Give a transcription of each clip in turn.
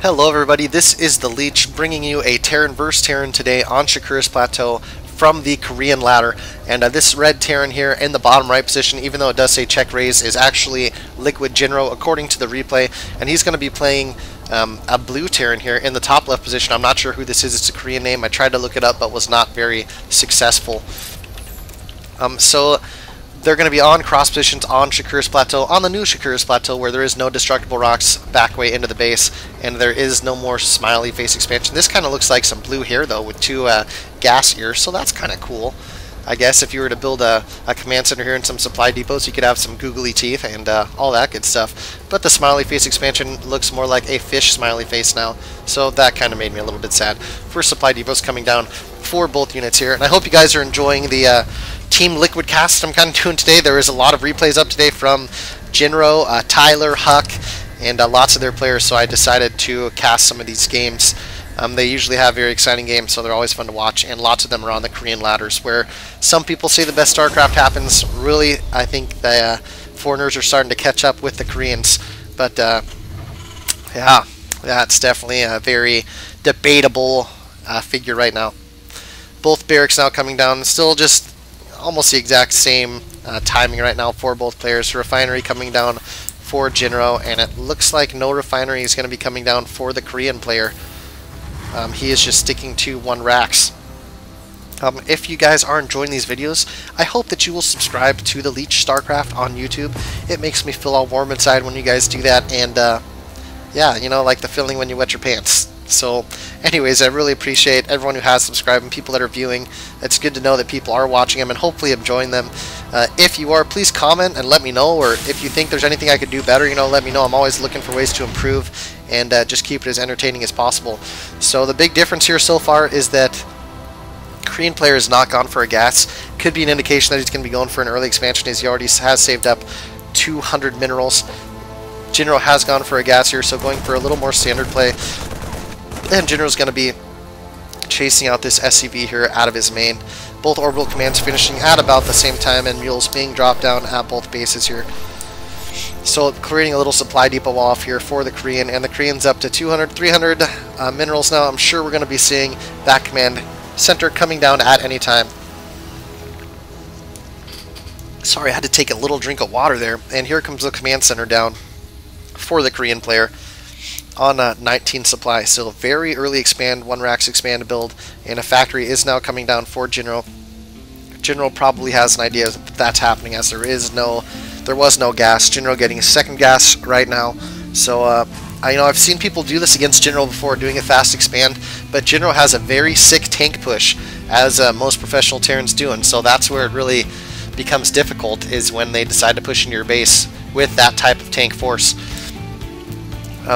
Hello everybody, this is the Leech bringing you a Terran vs Terran today on Shakuras Plateau from the Korean ladder. And this red Terran here in the bottom right position, even though it does say check raise, is actually LiquidJinro according to the replay. And he's going to be playing a blue Terran here in the top left position. I'm not sure who this is, it's a Korean name. I tried to look it up but was not very successful. So they're going to be on cross positions on Shakuras Plateau, on the new Shakuras Plateau, where there is no destructible rocks back way into the base, and there is no more smiley face expansion. This kind of looks like some blue hair, though, with two gas ears, so that's kind of cool. I guess if you were to build a command center here and some supply depots, you could have some googly teeth and all that good stuff. But the smiley face expansion looks more like a fish smiley face now, so that kind of made me a little bit sad. First supply depots coming down for both units here, and I hope you guys are enjoying the Team Liquid cast I'm kind of doing today. There is a lot of replays up today from Jinro, Tyler, Huck, and lots of their players, so I decided to cast some of these games. They usually have very exciting games, so they're always fun to watch, and lots of them are on the Korean ladders, where some people say the best StarCraft happens. Really, I think the foreigners are starting to catch up with the Koreans, but yeah, it's definitely a very debatable figure right now. Both barracks now coming down, still just almost the exact same timing right now for both players. Refinery coming down for Jinro, and it looks like no refinery is going to be coming down for the Korean player. He is just sticking to one racks. If you guys are enjoying these videos, I hope that you will subscribe to the Leech StarCraft on YouTube. It makes me feel all warm inside when you guys do that, and yeah, you know, like the feeling when you wet your pants. So anyways, I really appreciate everyone who has subscribed and people that are viewing. It's good to know that people are watching them and hopefully enjoying them. If you are, please comment and let me know, or if you think there's anything I could do better, you know, let me know. I'm always looking for ways to improve and just keep it as entertaining as possible. So the big difference here so far is that Korean player is not gone for a gas. Could be an indication that he's going to be going for an early expansion, as he already has saved up 200 minerals. Jinro has gone for a gas here, so going for a little more standard play. And Jinro's going to be chasing out this SCV here out of his main. Both orbital commands finishing at about the same time, and mules being dropped down at both bases here. So creating a little supply depot off here for the Korean, and the Korean's up to 200, 300 minerals now. I'm sure we're going to be seeing that command center coming down at any time. Sorry, I had to take a little drink of water there. And here comes the command center down for the Korean player on 19 supply. So very early expand, one racks expand build, and a factory is now coming down for Jinro. Jinro probably has an idea that that's happening, as there was no gas. Jinro getting a second gas right now. So I've seen people do this against Jinro before, doing a fast expand, but Jinro has a very sick tank push, as most professional Terrans do, and so that's where it really becomes difficult, is when they decide to push into your base with that type of tank force.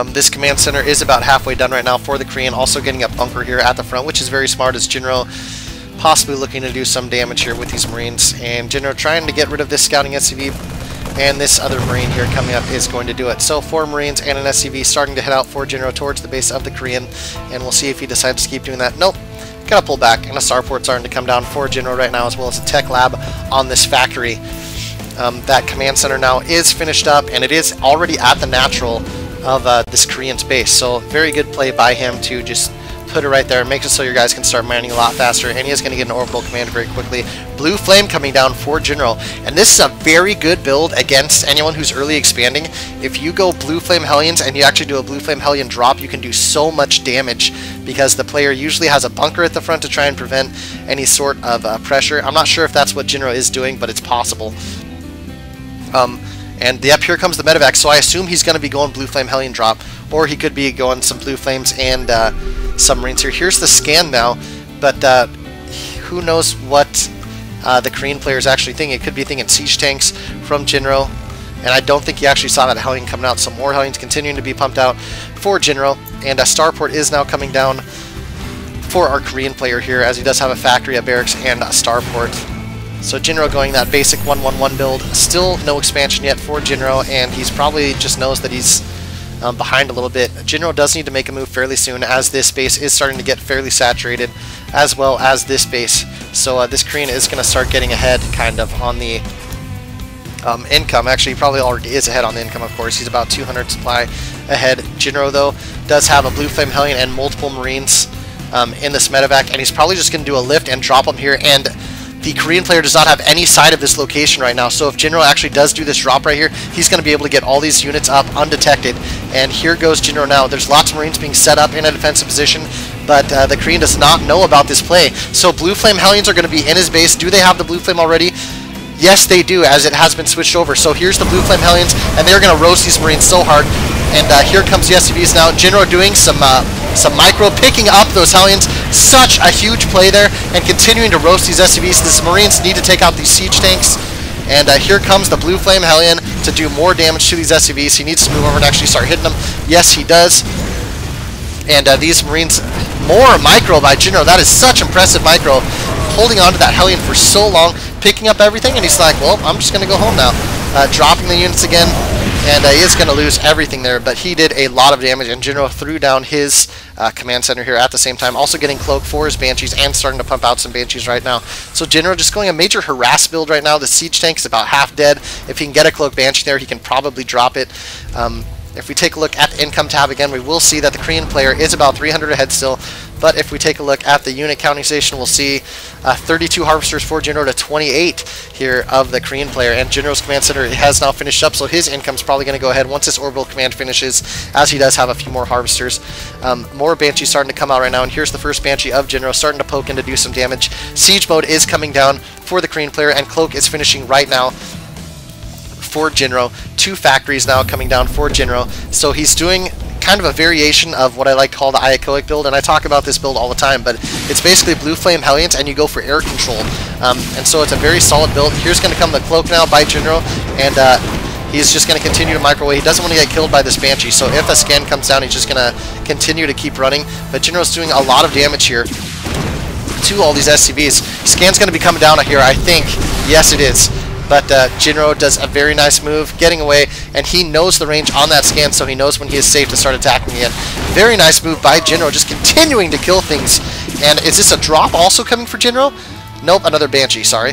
This command center is about halfway done right now for the Korean, also getting a bunker here at the front, which is very smart, as Jinro possibly looking to do some damage here with these Marines. And Jinro trying to get rid of this scouting SCV, and this other Marine here coming up is going to do it. So 4 Marines and an SCV starting to head out for Jinro towards the base of the Korean, and we'll see if he decides to keep doing that. Nope, gotta pull back, and a starport starting to come down for Jinro right now, as well as a tech lab on this factory. That command center now is finished up, and it is already at the natural of this Korean space, so very good play by him to just put it right there and make it so your guys can start mining a lot faster. And he is going to get an orbital command very quickly. Blue flame coming down for Jinro, and this is a very good build against anyone who's early expanding. If you go blue flame Hellions and you actually do a blue flame Hellion drop, you can do so much damage, because the player usually has a bunker at the front to try and prevent any sort of pressure. I'm not sure if that's what Jinro is doing, but it's possible. And yep, here comes the medevac, so I assume he's going to be going blue flame Hellion drop, or he could be going some blue flames and submarines here. Here's the scan now, but who knows what the Korean player is actually thinking. It could be thinking siege tanks from Jinro, and I don't think he actually saw that Hellion coming out, so more Hellions continuing to be pumped out for Jinro, and a starport is now coming down for our Korean player here, as he does have a factory, a barracks, and a starport. So Jinro going that basic 1-1-1 build. Still no expansion yet for Jinro, and he's probably just knows that he's behind a little bit. Jinro does need to make a move fairly soon, as this base is starting to get fairly saturated, as well as this base. So this Korean is going to start getting ahead kind of on the income. Actually, he probably already is ahead on the income, of course. He's about 200 supply ahead. Jinro, though, does have a Blue Flame Hellion and multiple Marines in this medevac, and he's probably just going to do a lift and drop them here, and the Korean player does not have any sight of this location right now, so if Jinro actually does do this drop right here, he's going to be able to get all these units up undetected. And here goes Jinro now. There's lots of Marines being set up in a defensive position, but the Korean does not know about this play. So Blue Flame Hellions are going to be in his base. Do they have the Blue Flame already? Yes, they do, as it has been switched over. So here's the Blue Flame Hellions, and they're going to roast these Marines so hard. And here comes the SCVs now. Jinro doing some micro, picking up those Hellions. Such a huge play there, and continuing to roast these SCVs. These Marines need to take out these siege tanks. And here comes the Blue Flame Hellion to do more damage to these SCVs. He needs to move over and actually start hitting them. Yes, he does. And these Marines, more micro by Jinro. That is such impressive micro. Holding on to that Hellion for so long, picking up everything, and he's like, well, I'm just going to go home now. Dropping the units again, and he is going to lose everything there, but he did a lot of damage, and Jinro threw down his command center here at the same time, also getting cloak for his Banshees and starting to pump out some Banshees right now. So Jinro just going a major harass build right now. The siege tank is about half dead. If he can get a cloak Banshee there, he can probably drop it. If we take a look at the income tab again, we will see that the Korean player is about 300 ahead still. But if we take a look at the unit counting station, we'll see 32 harvesters for Jinro to 28 here of the Korean player. And Jinro's command center has now finished up, so his income's probably going to go ahead once this orbital command finishes, as he does have a few more harvesters. More Banshees starting to come out right now, and here's the first Banshee of Jinro starting to poke in to do some damage. Siege mode is coming down for the Korean player, and Cloak is finishing right now for Jinro. 2 factories now coming down for Jinro. So he's doing kind of a variation of what I like to call the Iacoic build, and I talk about this build all the time, but it's basically Blue Flame Hellions and you go for air control. And so it's a very solid build. Here's going to come the Cloak now by Jinro, and he's just going to continue to microwave. He doesn't want to get killed by this Banshee, so if a scan comes down, he's just going to continue to keep running. But Jinro's doing a lot of damage here to all these SCVs. Scan's going to be coming down here, I think. Yes, it is. But Jinro does a very nice move, getting away, and he knows the range on that scan, so he knows when he is safe to start attacking again. Very nice move by Jinro, just continuing to kill things. And is this a drop also coming for Jinro? Nope, another Banshee, sorry.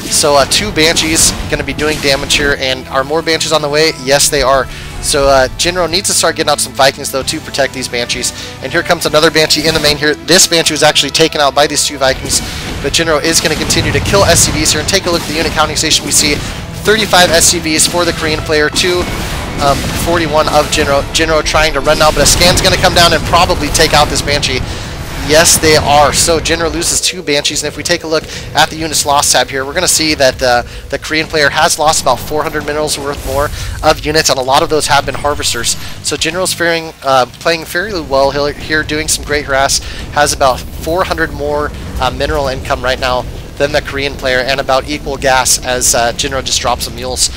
So 2 Banshees going to be doing damage here, and are more Banshees on the way? Yes, they are. So Jinro needs to start getting out some Vikings, though, to protect these Banshees. And here comes another Banshee in the main here. This Banshee was actually taken out by these 2 Vikings, but Jinro is going to continue to kill SCVs here. And take a look at the unit counting station. We see 35 SCVs for the Korean player, 41 of Jinro. Jinro trying to run now, but a scan's going to come down and probably take out this Banshee. Yes, they are. So Jinro loses 2 Banshees, and if we take a look at the units lost tab here, we're going to see that the Korean player has lost about 400 minerals worth more of units, and a lot of those have been harvesters. So Jinro's playing fairly well here, doing some great harass, has about 400 more mineral income right now than the Korean player, and about equal gas as Jinro just drops some mules.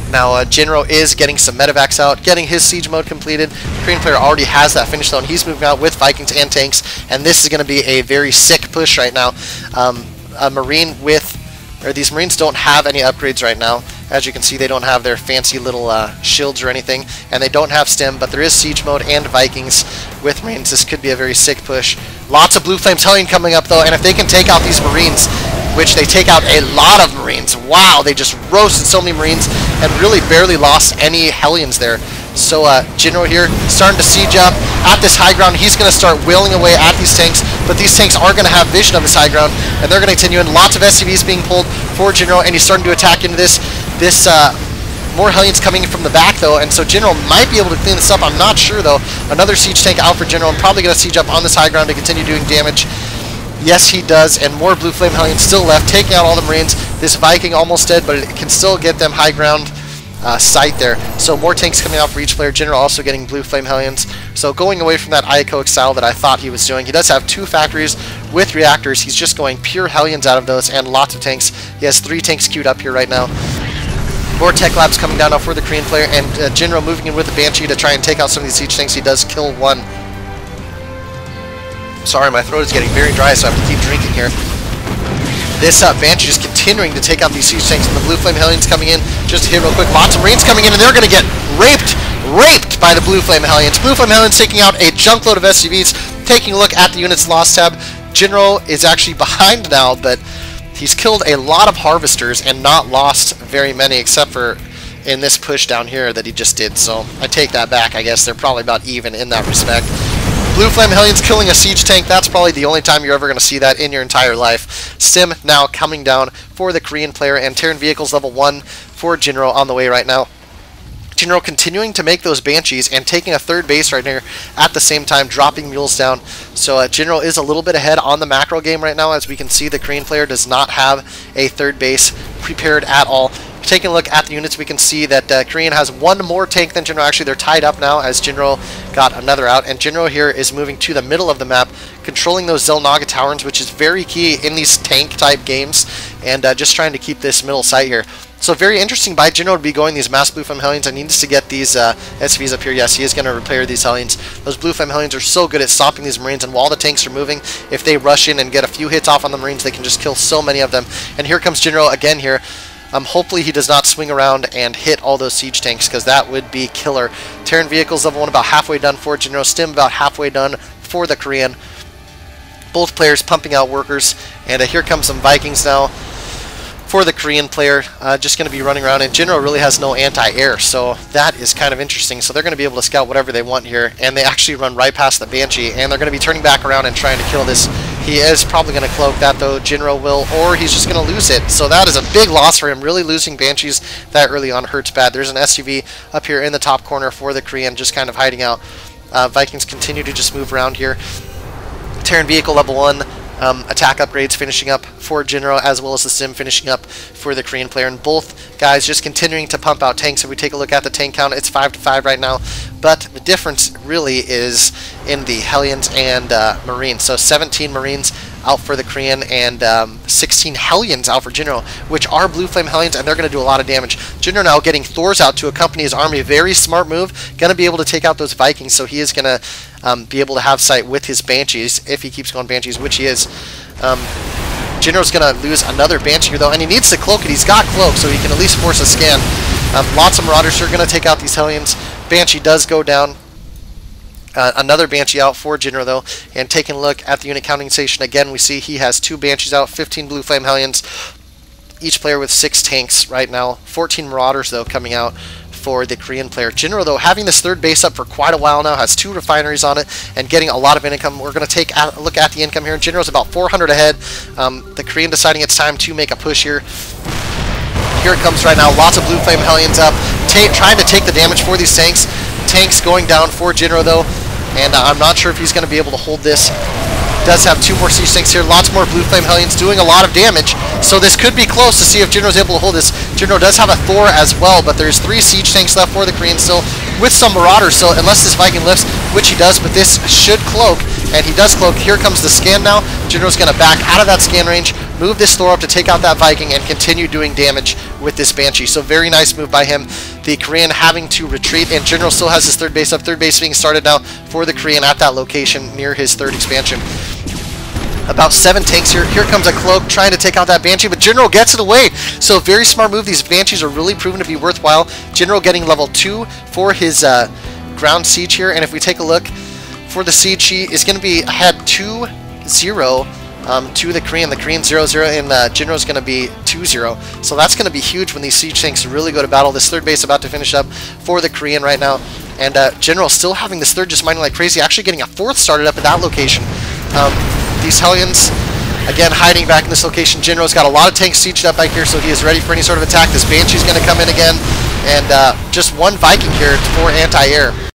Now, Jinro is getting some medevacs out, getting his siege mode completed. The Korean player already has that finished, though, and he's moving out with Vikings and tanks, and this is going to be a very sick push right now. A Marine these Marines don't have any upgrades right now. As you can see, they don't have their fancy little shields or anything, and they don't have stim, but there is siege mode and Vikings with Marines. This could be a very sick push. Lots of Blue Flames Hellion coming up, though, and if they can take out these Marines, which they take out a lot of Marines. Wow, they just roasted so many Marines and really barely lost any Hellions there. So Jinro here starting to siege up at this high ground. He's going to start wailing away at these tanks, but these tanks are going to have vision of this high ground, and they're going to continue. And lots of SCVs being pulled for Jinro, and he's starting to attack into this. More Hellions coming from the back, though, and so Jinro might be able to clean this up. I'm not sure, though. Another siege tank out for Jinro. I'm probably going to siege up on this high ground to continue doing damage. Yes, he does, and more Blue Flame Hellions still left, taking out all the Marines. This Viking almost dead, but it can still get them high ground sight there. So more tanks coming out for each player. Jinro also getting Blue Flame Hellions. So going away from that Iacoic style that I thought he was doing. He does have 2 factories with reactors. He's just going pure Hellions out of those and lots of tanks. He has 3 tanks queued up here right now. More tech labs coming down now for the Korean player, and Jinro moving in with a Banshee to try and take out some of these siege tanks. He does kill 1. Sorry, my throat is getting very dry, so I have to keep drinking here. This Banshee is continuing to take out these siege tanks, and the Blue Flame Hellions coming in. Just to hit real quick, lots of Marines coming in, and they're going to get raped by the Blue Flame Hellions. Blue Flame Hellions taking out a junk load of SCVs. Taking a look at the units lost tab, Jinro is actually behind now, but he's killed a lot of harvesters and not lost very many, except for in this push down here that he just did. So I take that back. I guess they're probably about even in that respect. Blue Flame Hellions killing a siege tank. That's probably the only time you're ever going to see that in your entire life. Sim now coming down for the Korean player, and Terran Vehicles level 1 for Jinro on the way right now. Jinro continuing to make those Banshees and taking a third base right here at the same time, dropping mules down. So Jinro is a little bit ahead on the macro game right now. As we can see, the Korean player does not have a third base prepared at all. Taking a look at the units, we can see that Korean has one more tank than Jinro. Actually, they're tied up now as Jinro got another out. And Jinro here is moving to the middle of the map, controlling those Zelnaga Towers, which is very key in these tank-type games, and just trying to keep this middle site here. So very interesting by Jinro to be going these mass Blue Flame Hellions. I need to get these SVs up here. Yes, he is going to repair these Hellions. Those Blue Flame Hellions are so good at stopping these Marines, and while the tanks are moving, if they rush in and get a few hits off on the Marines, they can just kill so many of them. And here comes Jinro again here. Hopefully he does not swing around and hit all those siege tanks, because that would be killer. Terran Vehicles level 1 about halfway done for Jinro. Stim about halfway done for the Korean. Both players pumping out workers. And here comes some Vikings now for the Korean player. Just going to be running around. And Jinro really has no anti-air, so that is kind of interesting. So they're going to be able to scout whatever they want here. And they actually run right past the Banshee. And they're going to be turning back around and trying to kill this. He is probably going to cloak that, though. Jinro will, or he's just going to lose it. So that is a big loss for him. Really losing Banshees that early on hurts bad. There's an SUV up here in the top corner for the Korean, just kind of hiding out. Vikings continue to just move around here. Terran Vehicle level 1. Attack upgrades finishing up for Jinro, as well as the Sim finishing up for the Korean player. And both guys just continuing to pump out tanks. If we take a look at the tank count, it's 5-5 right now. But the difference really is in the Hellions and Marines. So 17 Marines out for the Korean, and 16 Hellions out for Jinro, which are Blue Flame Hellions, and they're going to do a lot of damage. Jinro now getting Thors out to accompany his army. Very smart move. Going to be able to take out those Vikings, so he is going to be able to have sight with his Banshees if he keeps going Banshees, which he is. Jinro's going to lose another Banshee here, though, and he needs to cloak it. He's got cloak, so he can at least force a scan. Lots of Marauders are going to take out these Hellions. Banshee does go down. Another Banshee out for Jinro, though. And taking a look at the unit counting station, again, we see he has 2 Banshees out, 15 Blue Flame Hellions, each player with 6 tanks right now. 14 Marauders, though, coming out for the Korean player. Jinro, though, having this third base up for quite a while now, has 2 refineries on it and getting a lot of income. We're going to take a look at the income here. Jinro's about 400 ahead. The Korean deciding it's time to make a push here. Here it comes right now. Lots of Blue Flame Hellions up, trying to take the damage for these tanks. Tanks going down for Jinro, though, and I'm not sure if he's going to be able to hold this. Does have 2 more siege tanks here. Lots more Blue Flame Hellions doing a lot of damage. So this could be close to see if Jinro's able to hold this. Jinro does have a Thor as well, but there's 3 siege tanks left for the Koreans still, with some Marauders. So unless this Viking lifts, which he does, but this should cloak, and he does cloak. Here comes the scan now. Jinro's going to back out of that scan range, move this Thor up to take out that Viking, and continue doing damage with this Banshee. So very nice move by him. The Korean having to retreat, and Jinro still has his third base up. Third base being started now for the Korean at that location near his third expansion. About 7 tanks here. Here comes a cloak trying to take out that Banshee, but Jinro gets it away. So very smart move. These Banshees are really proven to be worthwhile. Jinro getting level 2 for his ground siege here. And if we take a look for the siege, he is going to be ahead 2-0 to the Korean. The Korean 0-0, and Jinro is going to be 2-0. So that's going to be huge when these siege tanks really go to battle. This third base about to finish up for the Korean right now. And Jinro still having this third just mining like crazy, actually getting a 4th started up at that location. These Hellions, again, hiding back in this location. Jinro's got a lot of tanks sieged up back here, so he is ready for any sort of attack. This Banshee's going to come in again, and just 1 Viking here for anti-air.